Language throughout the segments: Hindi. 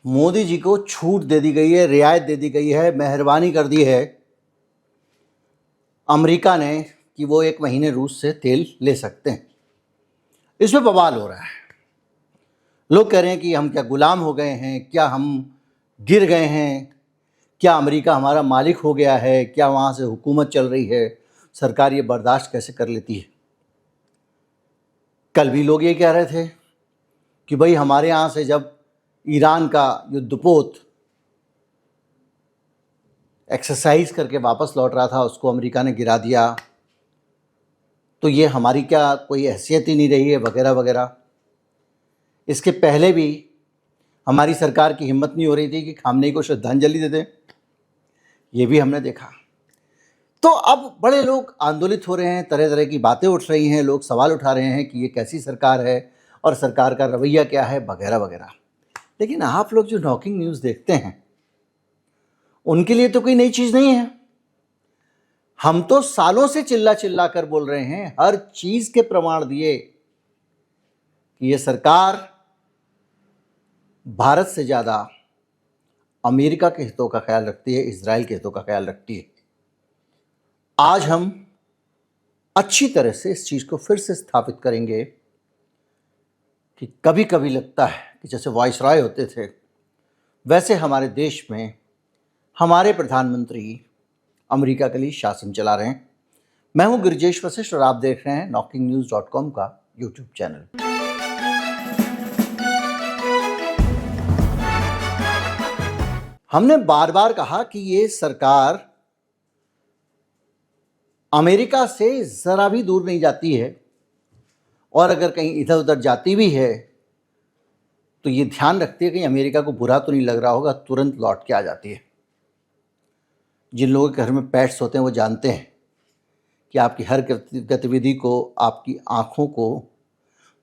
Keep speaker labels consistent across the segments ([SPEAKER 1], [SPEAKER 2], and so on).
[SPEAKER 1] मोदी जी को छूट दे दी गई है, रियायत दे दी गई है, मेहरबानी कर दी है अमेरिका ने कि वो 1 महीने रूस से तेल ले सकते हैं। इसमें बवाल हो रहा है। लोग कह रहे हैं कि हम क्या गुलाम हो गए हैं, क्या हम गिर गए हैं, क्या अमेरिका हमारा मालिक हो गया है, क्या वहाँ से हुकूमत चल रही है, सरकार ये बर्दाश्त कैसे कर लेती है। कल भी लोग ये कह रहे थे कि भाई हमारे यहाँ से जब ईरान का युद्धपोत एक्सरसाइज करके वापस लौट रहा था उसको अमेरिका ने गिरा दिया, तो ये हमारी क्या कोई हैसियत ही नहीं रही है, वगैरह वगैरह। इसके पहले भी हमारी सरकार की हिम्मत नहीं हो रही थी कि खामनेई को श्रद्धांजलि दे दें, ये भी हमने देखा। तो अब बड़े लोग आंदोलित हो रहे हैं, तरह तरह की बातें उठ रही हैं, लोग सवाल उठा रहे हैं कि ये कैसी सरकार है और सरकार का रवैया क्या है, वगैरह वगैरह। लेकिन आप लोग जो नॉकिंग न्यूज़ देखते हैं उनके लिए तो कोई नई चीज़ नहीं है। हम तो सालों से चिल्ला चिल्ला कर बोल रहे हैं, हर चीज़ के प्रमाण दिए कि ये सरकार भारत से ज़्यादा अमेरिका के हितों का ख्याल रखती है, इजराइल के हितों का ख्याल रखती है। आज हम अच्छी तरह से इस चीज़ को फिर से स्थापित करेंगे कि कभी कभी लगता है कि जैसे वायसराय होते थे वैसे हमारे देश में हमारे प्रधानमंत्री अमेरिका के लिए शासन चला रहे हैं। मैं हूं गिरिजेश वशिष्ठ और आप देख रहे हैं knockingnewz.com का यूट्यूब चैनल। हमने बार बार कहा कि ये सरकार अमेरिका से ज़रा भी दूर नहीं जाती है और अगर कहीं इधर उधर जाती भी है तो ये ध्यान रखती है कि अमेरिका को बुरा तो नहीं लग रहा होगा, तुरंत लौट के आ जाती है। जिन लोगों के घर में पेट्स होते हैं वो जानते हैं कि आपकी हर गतिविधि को, आपकी आँखों को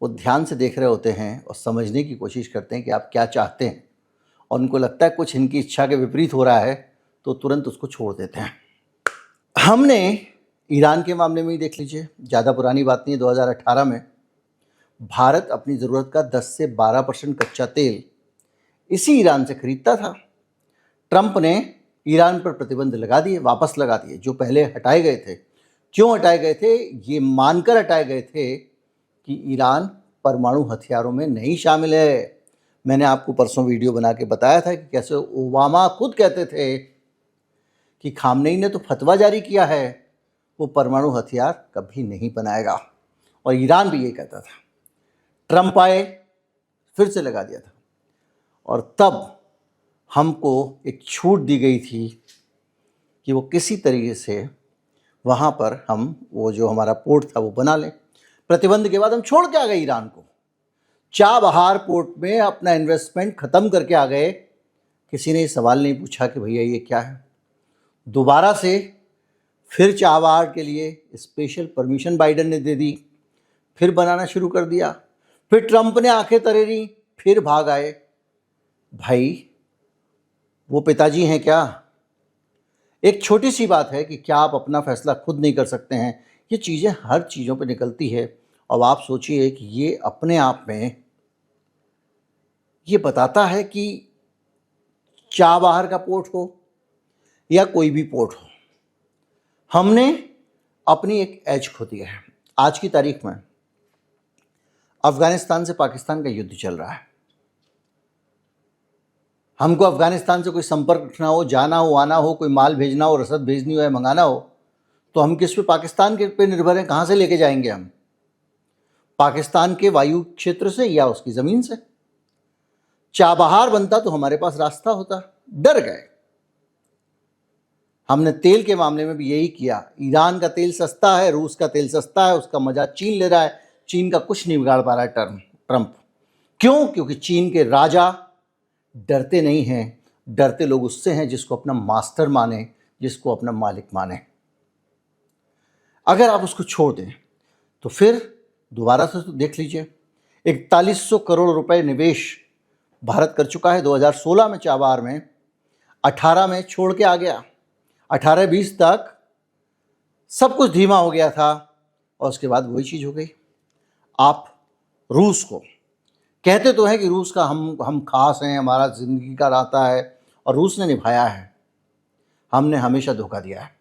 [SPEAKER 1] वो ध्यान से देख रहे होते हैं और समझने की कोशिश करते हैं कि आप क्या चाहते हैं, और उनको लगता है कुछ इनकी इच्छा के विपरीत हो रहा है तो तुरंत उसको छोड़ देते हैं। हमने ईरान के मामले में ही देख लीजिए, ज़्यादा पुरानी बात नहीं है, 2018 में भारत अपनी ज़रूरत का 10 से 12% कच्चा तेल इसी ईरान से खरीदता था। ट्रंप ने ईरान पर प्रतिबंध लगा दिए, वापस लगा दिए, जो पहले हटाए गए थे। क्यों हटाए गए थे? ये मानकर हटाए गए थे कि ईरान परमाणु हथियारों में नहीं शामिल है। मैंने आपको परसों वीडियो बना के बताया था कि कैसे ओबामा खुद कहते थे कि खामनेई ने तो फतवा जारी किया है, वो परमाणु हथियार कभी नहीं बनाएगा, और ईरान भी यही कहता था। ट्रंप आए, फिर से लगा दिया था, और तब हमको एक छूट दी गई थी कि वो किसी तरीके से वहाँ पर हम वो जो हमारा पोर्ट था वो बना लें। प्रतिबंध के बाद हम छोड़ के आ गए ईरान को, चाबहार पोर्ट में अपना इन्वेस्टमेंट ख़त्म करके आ गए। किसी ने सवाल नहीं पूछा कि भैया ये क्या है। दोबारा से फिर चाबहार के लिए स्पेशल परमिशन बाइडन ने दे दी, फिर बनाना शुरू कर दिया। फिर ट्रंप ने आंखें तरेरी, फिर भाग आए। भाई वो पिताजी हैं क्या? एक छोटी सी बात है कि क्या आप अपना फैसला खुद नहीं कर सकते हैं? ये चीज़ें हर चीज़ों पे निकलती है। अब आप सोचिए कि ये अपने आप में ये बताता है कि चाबहार का पोर्ट हो या कोई भी पोर्ट हो, हमने अपनी एक एज खो दी है। आज की तारीख में अफगानिस्तान से पाकिस्तान का युद्ध चल रहा है। हमको अफगानिस्तान से कोई संपर्क रखना हो, जाना हो, आना हो, कोई माल भेजना हो, रसद भेजनी हो या मंगाना हो, तो हम किस पे? पाकिस्तान के पे निर्भर हैं। कहाँ से लेके जाएंगे हम? पाकिस्तान के वायु क्षेत्र से या उसकी ज़मीन से? चाबहार बनता तो हमारे पास रास्ता होता, डर गए। हमने तेल के मामले में भी यही किया। ईरान का तेल सस्ता है, रूस का तेल सस्ता है, उसका मजा चीन ले रहा है। चीन का कुछ नहीं बिगाड़ पा रहा है ट्रंप। क्यों? क्योंकि चीन के राजा डरते नहीं हैं, डरते लोग उससे हैं जिसको अपना मास्टर माने, जिसको अपना मालिक माने। अगर आप उसको छोड़ दें तो फिर दोबारा से तो देख लीजिए, 4100 करोड़ रुपए निवेश भारत कर चुका है 2016 में चाबहार में, 18 में छोड़ के आ गया। 18-20 तक सब कुछ धीमा हो गया था और उसके बाद वही चीज़ हो गई। आप रूस को कहते तो हैं कि रूस का हम खास हैं, हमारा ज़िंदगी का नाता है, और रूस ने निभाया है। हमने हमेशा धोखा दिया है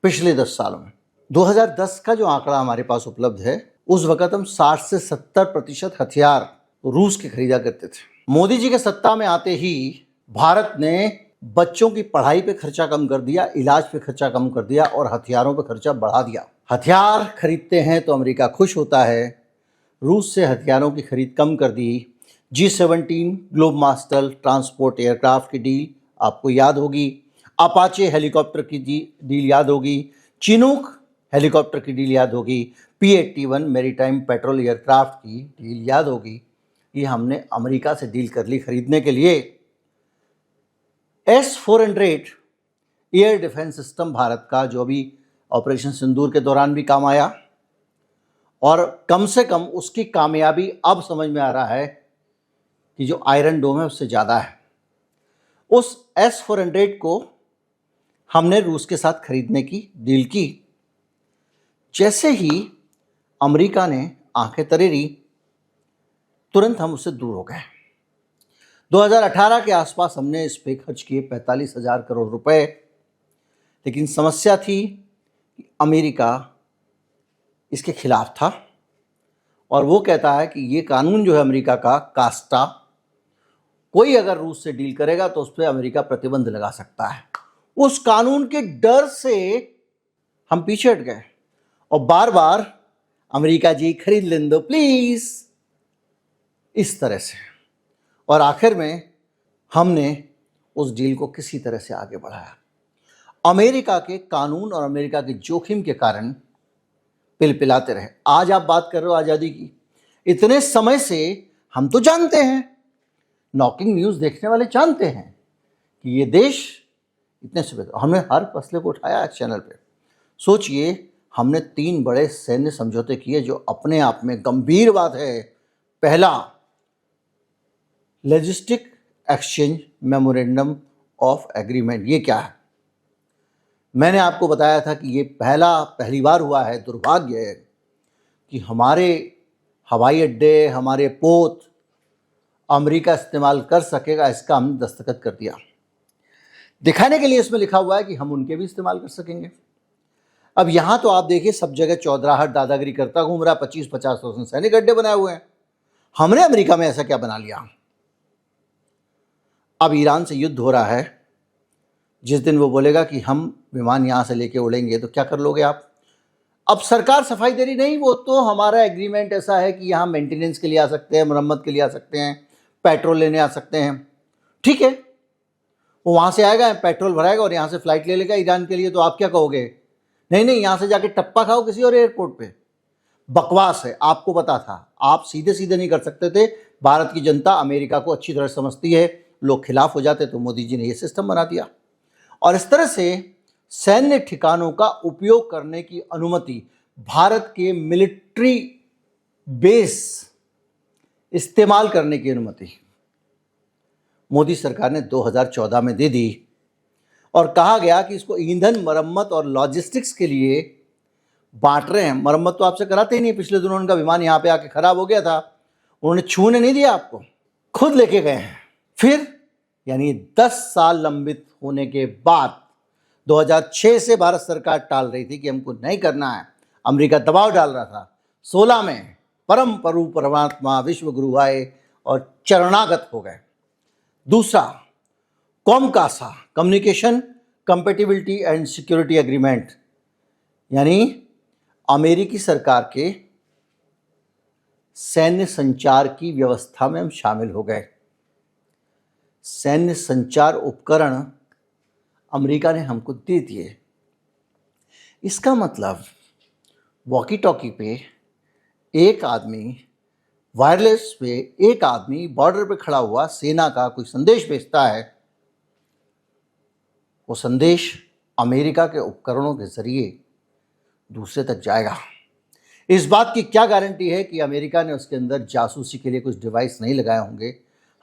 [SPEAKER 1] पिछले 10 सालों में। 2010 का जो आंकड़ा हमारे पास उपलब्ध है, उस वक़्त हम 60 से 70% हथियार रूस के खरीदा करते थे। मोदी जी के सत्ता में आते ही भारत ने बच्चों की पढ़ाई पे खर्चा कम कर दिया, इलाज पे खर्चा कम कर दिया और हथियारों पे खर्चा बढ़ा दिया। हथियार खरीदते हैं तो अमेरिका खुश होता है। रूस से हथियारों की खरीद कम कर दी। G17 globe master transport aircraft की डील आपको याद होगी। अपाचे हेलीकॉप्टर की डील याद होगी। चिनूक हेलीकॉप्टर की डील याद होगी। P-81 मैरीटाइम पेट्रोल एयरक्राफ्ट की डील याद होगी। ये हमने अमेरिका से डील कर ली खरीदने के लिए। S-400 air defence system Bharat का, जो अभी ऑपरेशन सिंदूर के दौरान भी काम आया, और कम से कम उसकी कामयाबी अब समझ में आ रहा है कि जो आयरन डोम है उससे ज़्यादा है। उस S-400 को हमने रूस के साथ खरीदने की डील की। जैसे ही अमेरिका ने आंखें तरेरी, तुरंत हम उससे दूर हो गए। 2018 के आसपास हमने इस पे खर्च किए 45,000 करोड़ रुपए। लेकिन समस्या थी कि अमेरिका इसके खिलाफ था, और वो कहता है कि ये कानून जो है अमेरिका का, कास्टा, कोई अगर रूस से डील करेगा तो उस पर अमेरिका प्रतिबंध लगा सकता है। उस कानून के डर से हम पीछे हट गए और बार बार अमेरिका जी खरीद लेने दो प्लीज, इस तरह से। और आखिर में हमने उस डील को किसी तरह से आगे बढ़ाया। अमेरिका के कानून और अमेरिका के जोखिम के कारण पिलपिलाते रहे। आज आप बात कर रहे हो आज़ादी की, इतने समय से हम तो जानते हैं, नॉकिंग न्यूज़ देखने वाले जानते हैं कि ये देश इतने से बेहतर। हमने हर फैसले को उठाया इस चैनल पे। सोचिए, हमने 3 बड़े सैन्य समझौते किए जो अपने आप में गंभीर बात है। पहला, logistic exchange memorandum of agreement. ये क्या है? मैंने आपको बताया था कि ये पहली बार हुआ है। दुर्भाग्य है कि हमारे हवाई अड्डे, हमारे पोत अमेरिका इस्तेमाल कर सकेगा, इसका हमने दस्तखत कर दिया, दिखाने के लिए इसमें लिखा हुआ है कि हम उनके भी इस्तेमाल कर सकेंगे। अब यहाँ तो आप देखिए, सब जगह चौधराहट दादागिरी करता घूम रहा, 25-50 सैनिक अड्डे बनाए हुए हैं। हमने अमेरिका में ऐसा क्या बना लिया? अब ईरान से युद्ध हो रहा है। जिस दिन वो बोलेगा कि हम विमान यहाँ से लेके उड़ेंगे, तो क्या कर लोगे आप? अब सरकार सफाई दे रही, नहीं वो तो हमारा एग्रीमेंट ऐसा है कि यहाँ मेंटेनेंस के लिए आ सकते हैं, मरम्मत के लिए आ सकते हैं, पेट्रोल लेने आ सकते हैं। ठीक है, वो वहाँ से आएगा, पेट्रोल भराएगा और यहाँ से फ्लाइट ले लेगा ईरान के लिए, तो आप क्या कहोगे? नहीं नहीं, यहाँ से जाके टप्पा खाओ किसी और एयरपोर्ट पे। बकवास है, आपको पता था। आप सीधे सीधे नहीं कर सकते थे। भारत की जनता अमेरिका को अच्छी तरह समझती है। लोग खिलाफ हो जाते तो मोदी जी ने ये सिस्टम बना दिया, और इस तरह से सैन्य ठिकानों का उपयोग करने की अनुमति, भारत के मिलिट्री बेस इस्तेमाल करने की अनुमति मोदी सरकार ने 2014 में दे दी, और कहा गया कि इसको ईंधन, मरम्मत और लॉजिस्टिक्स के लिए बांट रहे हैं। मरम्मत तो आपसे कराते ही नहीं। पिछले दिनों उनका विमान यहाँ पे आके खराब हो गया था, उन्होंने छूने नहीं दिया, आपको खुद लेके गए हैं। फिर यानी 10 साल लंबित होने के बाद 2006 से भारत सरकार टाल रही थी कि हमको नहीं करना है, अमेरिका दबाव डाल रहा था। 16 में परम प्रभु परमात्मा विश्व गुरु आए और चरणागत हो गए। दूसरा, COMCASA, communication compatibility and security agreement, यानी अमेरिकी सरकार के सैन्य संचार की व्यवस्था में हम शामिल हो गए। सैन्य संचार उपकरण अमेरिका ने हमको दे दिए। इसका मतलब वॉकी टॉकी पे एक आदमी, वायरलेस पे एक आदमी बॉर्डर पे खड़ा हुआ सेना का कोई संदेश भेजता है, वो संदेश अमेरिका के उपकरणों के जरिए दूसरे तक जाएगा। इस बात की क्या गारंटी है कि अमेरिका ने उसके अंदर जासूसी के लिए कुछ डिवाइस नहीं लगाए होंगे?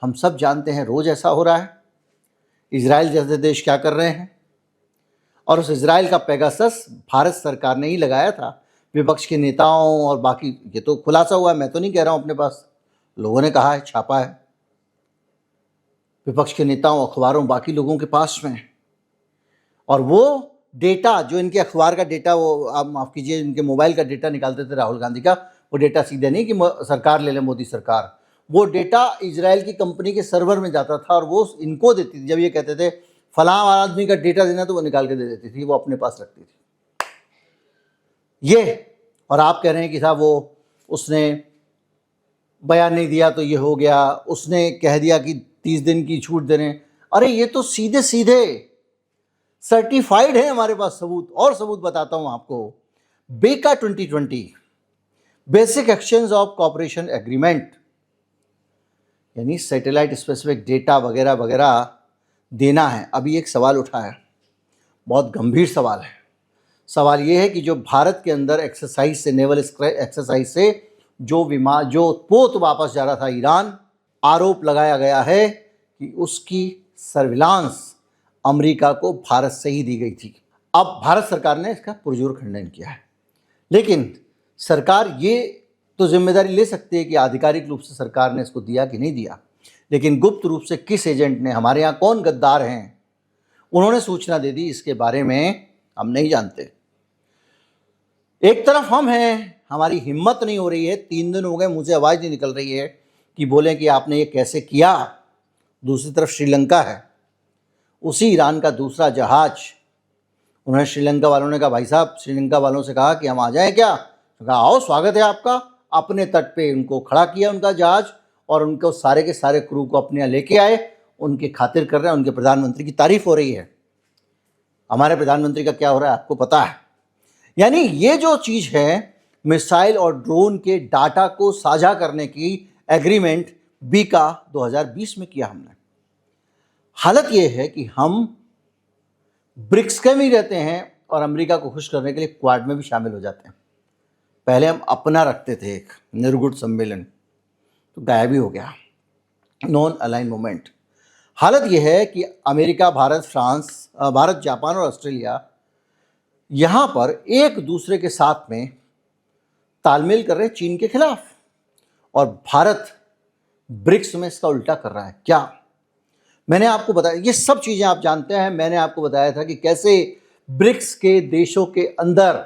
[SPEAKER 1] हम सब जानते हैं रोज़ ऐसा हो रहा है। इजराइल जैसे देश क्या कर रहे हैं, और उस इजराइल का पेगासस भारत सरकार ने ही लगाया था। विपक्ष के नेताओं और बाकी, ये तो खुलासा हुआ है, मैं तो नहीं कह रहा हूँ अपने पास, लोगों ने कहा है, छापा है, विपक्ष के नेताओं, अखबारों, बाकी लोगों के पास में। और वो डेटा जो इनके अखबार का डेटा, वो आप माफ़ कीजिए, इनके मोबाइल का डेटा निकालते थे राहुल गांधी का, वो डेटा सीधे नहीं कि सरकार ले ले, मोदी सरकार, वो डेटा इजराइल की कंपनी के सर्वर में जाता था और वो इनको देती थी। जब ये कहते थे फलां आदमी का डेटा देना, तो वो निकाल के दे देती थी, वो अपने पास रखती थी ये। और आप कह रहे हैं कि साहब वो उसने बयान नहीं दिया तो ये हो गया, उसने कह दिया कि 30 दिन की छूट दे रहे हैं। अरे ये तो सीधे सीधे सर्टिफाइड है हमारे पास सबूत। और सबूत बताता हूं आपको। बेका 2020 basic exchange of corporation agreement, यानी सैटेलाइट स्पेसिफिक डेटा वगैरह वगैरह देना है। अभी एक सवाल उठा है, बहुत गंभीर सवाल है। सवाल ये है कि जो भारत के अंदर एक्सरसाइज से, नेवल एक्सरसाइज से जो पोत वापस जा रहा था ईरान, आरोप लगाया गया है कि उसकी सर्विलांस अमेरिका को भारत से ही दी गई थी। अब भारत सरकार ने इसका पुरजोर खंडन किया है, लेकिन सरकार ये तो जिम्मेदारी ले सकती है कि आधिकारिक रूप से सरकार ने इसको दिया कि नहीं दिया, लेकिन गुप्त रूप से किस एजेंट ने, हमारे यहाँ कौन गद्दार हैं, उन्होंने सूचना दे दी, इसके बारे में हम नहीं जानते। एक तरफ हम हैं, हमारी हिम्मत नहीं हो रही है, 3 दिन हो गए मुझे आवाज़ नहीं निकल रही है कि बोलें कि आपने ये कैसे किया। दूसरी तरफ श्रीलंका है, उसी ईरान का दूसरा जहाज, उन्होंने श्रीलंका वालों ने कहा, भाई साहब, श्रीलंका वालों से कहा कि हम आ जाएं क्या, तो कहा आओ, स्वागत है आपका। अपने तट पे उनको खड़ा किया उनका जहाज, और उनको सारे के सारे क्रू को अपने यहाँ लेके आए, उनके खातिर कर रहे हैं। उनके प्रधानमंत्री की तारीफ हो रही है। हमारे प्रधानमंत्री का क्या हो रहा है आपको पता है। यानी ये जो चीज़ है, मिसाइल और ड्रोन के डाटा को साझा करने की एग्रीमेंट बीका 2020 में किया हमने। हालत ये है कि हम ब्रिक्स के में रहते हैं और अमेरिका को खुश करने के लिए क्वाड में भी शामिल हो जाते हैं। पहले हम अपना रखते थे एक निर्गुण सम्मेलन, तो गायब ही हो गया, नॉन अलाइन मूवमेंट। हालत यह है कि अमेरिका, भारत, जापान और ऑस्ट्रेलिया यहाँ पर एक दूसरे के साथ में तालमेल कर रहे हैं चीन के खिलाफ, और भारत ब्रिक्स में इसका उल्टा कर रहा है। क्या मैंने आपको बताया, ये सब चीज़ें आप जानते हैं। मैंने आपको बताया था कि कैसे ब्रिक्स के देशों के अंदर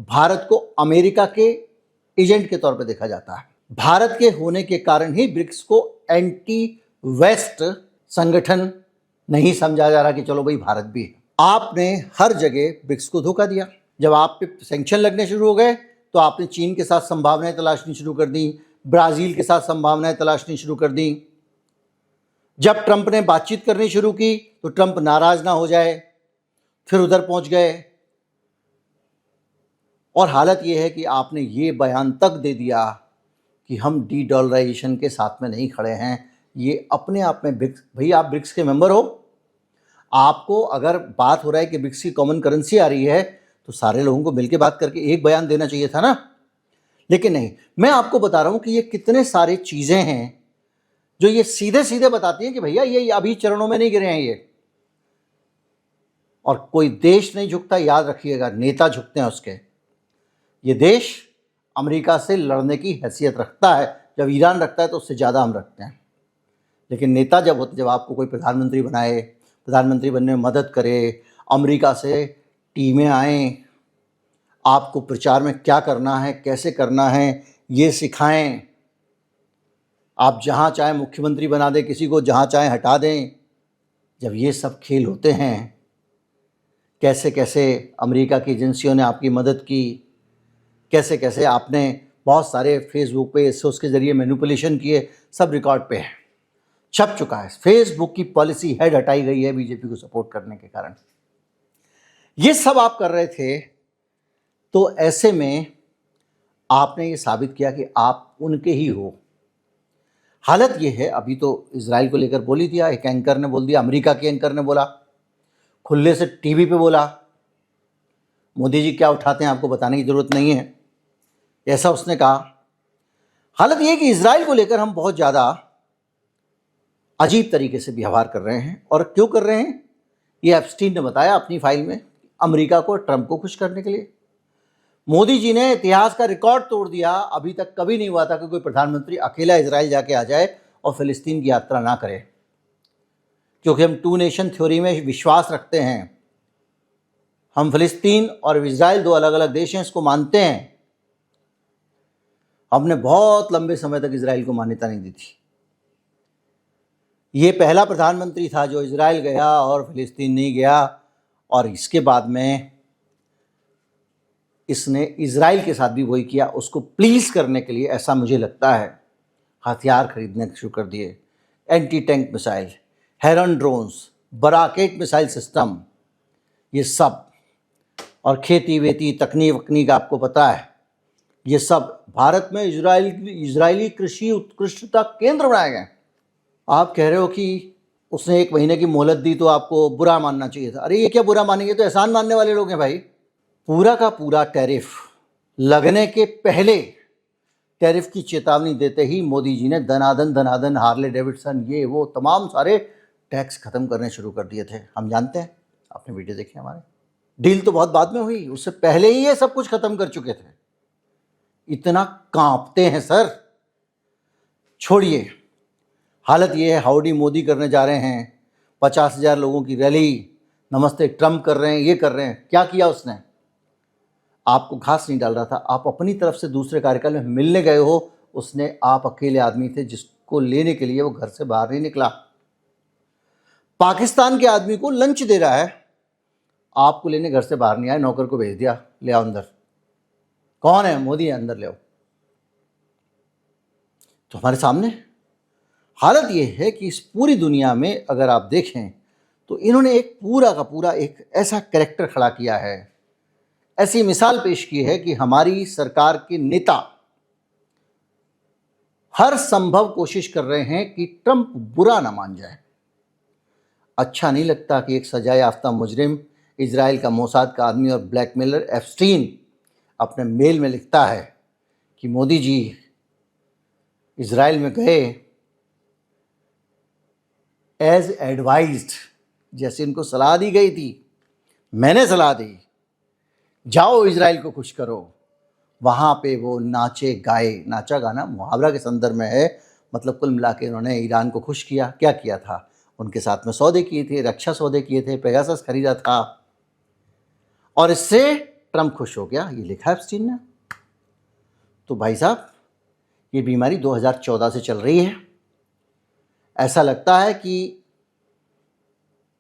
[SPEAKER 1] भारत को अमेरिका के एजेंट के तौर पर देखा जाता है। भारत के होने के कारण ही ब्रिक्स को एंटी वेस्ट संगठन नहीं समझा जा रहा कि चलो भाई भारत भी है। आपने हर जगह ब्रिक्स को धोखा दिया। जब आप पे सैंक्शन लगने शुरू हो गए तो आपने चीन के साथ संभावनाएं तलाशनी शुरू कर दी, ब्राज़ील के साथ संभावनाएं तलाशनी शुरू कर दी। जब ट्रंप ने बातचीत करनी शुरू की तो ट्रंप नाराज ना हो जाए, फिर उधर पहुंच गए। और हालत यह है कि आपने ये बयान तक दे दिया कि हम डी-डॉलराइजेशन के साथ में नहीं खड़े हैं। ये अपने आप में ब्रिक्स, भाई आप ब्रिक्स के मेंबर हो, आपको अगर बात हो रहा है कि ब्रिक्स की कॉमन करेंसी आ रही है तो सारे लोगों को मिलकर बात करके एक बयान देना चाहिए था ना। लेकिन नहीं, मैं आपको बता रहा हूं कि ये कितने सारी चीजें हैं जो ये सीधे सीधे बताती हैं कि भैया ये अभी चरणों में नहीं गिरे हैं ये। और कोई देश नहीं झुकता, याद रखिएगा, नेता झुकते हैं उसके। ये देश अमेरिका से लड़ने की हैसियत रखता है, जब ईरान रखता है तो उससे ज़्यादा हम रखते हैं। लेकिन नेता जब आपको कोई प्रधानमंत्री बनाए, प्रधानमंत्री बनने में मदद करे, अमेरिका से टीमें आएँ, आपको प्रचार में क्या करना है, कैसे करना है, ये सिखाएं, आप जहाँ चाहें मुख्यमंत्री बना दें किसी को, जहाँ चाहें हटा दें। जब ये सब खेल होते हैं, कैसे कैसे अमेरिका की एजेंसियों ने आपकी मदद की, कैसे कैसे आपने बहुत सारे फेसबुक पे उसके ज़रिए मैनिपुलेशन किए, सब रिकॉर्ड पे है, छप चुका है। फेसबुक की पॉलिसी हेड हटाई गई है बीजेपी को सपोर्ट करने के कारण। ये सब आप कर रहे थे, तो ऐसे में आपने ये साबित किया कि आप उनके ही हो। हालत ये है, अभी तो इजराइल को लेकर बोली दिया, एक एंकर ने बोल दिया, अमेरिका के एंकर ने बोला, खुले से टीवी पे बोला। मोदी जी क्या उठाते हैं आपको बताने की ज़रूरत नहीं है, ऐसा उसने कहा। हालत ये है कि इजराइल को लेकर हम बहुत ज़्यादा अजीब तरीके से व्यवहार कर रहे हैं। और क्यों कर रहे हैं, ये एप्स्टीन ने बताया अपनी फाइल में, अमेरिका को, ट्रंप को खुश करने के लिए। मोदी जी ने इतिहास का रिकॉर्ड तोड़ दिया। अभी तक कभी नहीं हुआ था कि कोई प्रधानमंत्री अकेला इजराइल जाके आ जाए और फिलिस्तीन की यात्रा ना करे, क्योंकि हम टू नेशन थ्योरी में विश्वास रखते हैं। हम फिलिस्तीन और इजराइल दो अलग अलग देश हैं, इसको मानते हैं। हमने बहुत लंबे समय तक इजराइल को मान्यता नहीं दी थी। ये पहला प्रधानमंत्री था जो इजराइल गया और फिलिस्तीन नहीं गया, और इसके बाद में इसने इजराइल के साथ भी वही किया। उसको प्लीज करने के लिए, ऐसा मुझे लगता है, हथियार खरीदने शुरू कर दिए। एंटी टैंक मिसाइल, हेरन ड्रोन्स, बराकेट मिसाइल सिस्टम, ये सब, और खेती वेती तकनीक आपको पता है, ये सब भारत में इजरायली कृषि उत्कृष्टता केंद्र बनाए गए। आप कह रहे हो कि उसने 1 महीने की मोहलत दी तो आपको बुरा मानना चाहिए था। अरे ये क्या बुरा मानेंगे, तो एहसान मानने वाले लोग हैं भाई। पूरा का पूरा टैरिफ लगने के पहले टैरिफ की चेतावनी देते ही मोदी जी ने धनाधन हार्ले डेविडसन ये वो तमाम सारे टैक्स खत्म करने शुरू कर दिए थे। हम जानते हैं, आपने वीडियो देखी हमारे। डील तो बहुत बाद में हुई, उससे पहले ही ये सब कुछ खत्म कर चुके थे। इतना कांपते हैं सर। छोड़िए, हालत ये है, हाउडी मोदी करने जा रहे हैं, 50,000 लोगों की रैली, नमस्ते ट्रम्प कर रहे हैं, ये कर रहे हैं। क्या किया उसने? आपको घास नहीं डाल रहा था, आप अपनी तरफ से दूसरे कार्यकाल में मिलने गए हो। उसने, आप अकेले आदमी थे जिसको लेने के लिए वो घर से बाहर नहीं निकला। पाकिस्तान के आदमी को लंच दे रहा है, आपको लेने घर से बाहर नहीं आया, नौकर को भेज दिया, ले आओ अंदर। कौन है? मोदी है, अंदर ले आओ। तो हमारे सामने हालत यह है कि इस पूरी दुनिया में अगर आप देखें तो इन्होंने एक पूरा का पूरा एक ऐसा कैरेक्टर खड़ा किया है, ऐसी मिसाल पेश की है कि हमारी सरकार के नेता हर संभव कोशिश कर रहे हैं कि ट्रंप बुरा ना मान जाए। अच्छा नहीं लगता कि एक सजा याफ्ता मुजरिम, इजराइल का मोसाद का आदमी और ब्लैकमेलर एप्स्टीन अपने मेल में लिखता है कि मोदी जी इजराइल में गए एज एडवाइज्ड, जैसे इनको सलाह दी गई थी। मैंने सलाह दी, जाओ इजराइल को खुश करो। वहाँ पे वो नाचे गाए, नाचा गाना मुहावरा के संदर्भ में है, मतलब कुल मिला के उन्होंने ईरान को खुश किया। क्या किया था? उनके साथ में सौदे किए थे, रक्षा सौदे किए थे, पेगासस खरीदा था, और इससे ट्रंप खुश हो गया। ये लिखा है एप्स्टीन ने। तो भाई साहब, ये बीमारी 2014 से चल रही है। ऐसा लगता है कि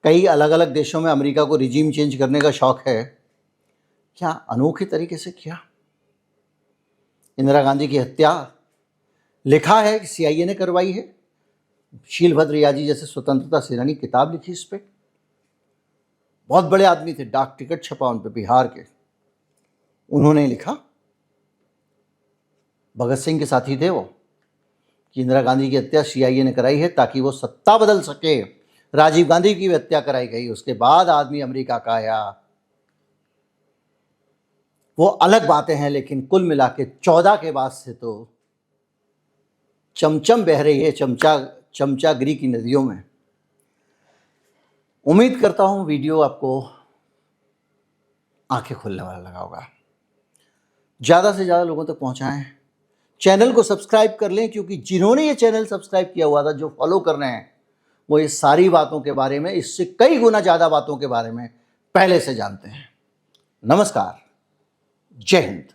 [SPEAKER 1] कई अलग अलग देशों में अमेरिका को रिजीम चेंज करने का शौक है। क्या अनोखे तरीके से किया। इंदिरा गांधी की हत्या लिखा है कि CIA ने करवाई है। शीलभद्र याजी जैसे स्वतंत्रता सेनानी किताब लिखी इस पे। बहुत बड़े आदमी थे, डाक टिकट छपा उन पे बिहार के, उन्होंने लिखा, भगत सिंह के साथी थे वो, कि इंदिरा गांधी की हत्या CIA ने कराई है ताकि वो सत्ता बदल सके। राजीव गांधी की भी हत्या कराई गई, उसके बाद आदमी अमेरिका का आया। वो अलग बातें हैं, लेकिन कुल मिला के 14 के बाद से तो चमचम बह रही है चमचागिरी की नदियों में। उम्मीद करता हूं वीडियो आपको आंखें खोलने वाला लगा होगा। ज़्यादा से ज़्यादा लोगों तक पहुंचाएं। चैनल को सब्सक्राइब कर लें, क्योंकि जिन्होंने ये चैनल सब्सक्राइब किया हुआ था, जो फॉलो कर रहे हैं, वो ये सारी बातों के बारे में, इससे कई गुना ज़्यादा बातों के बारे में पहले से जानते हैं। नमस्कार, जय हिंद।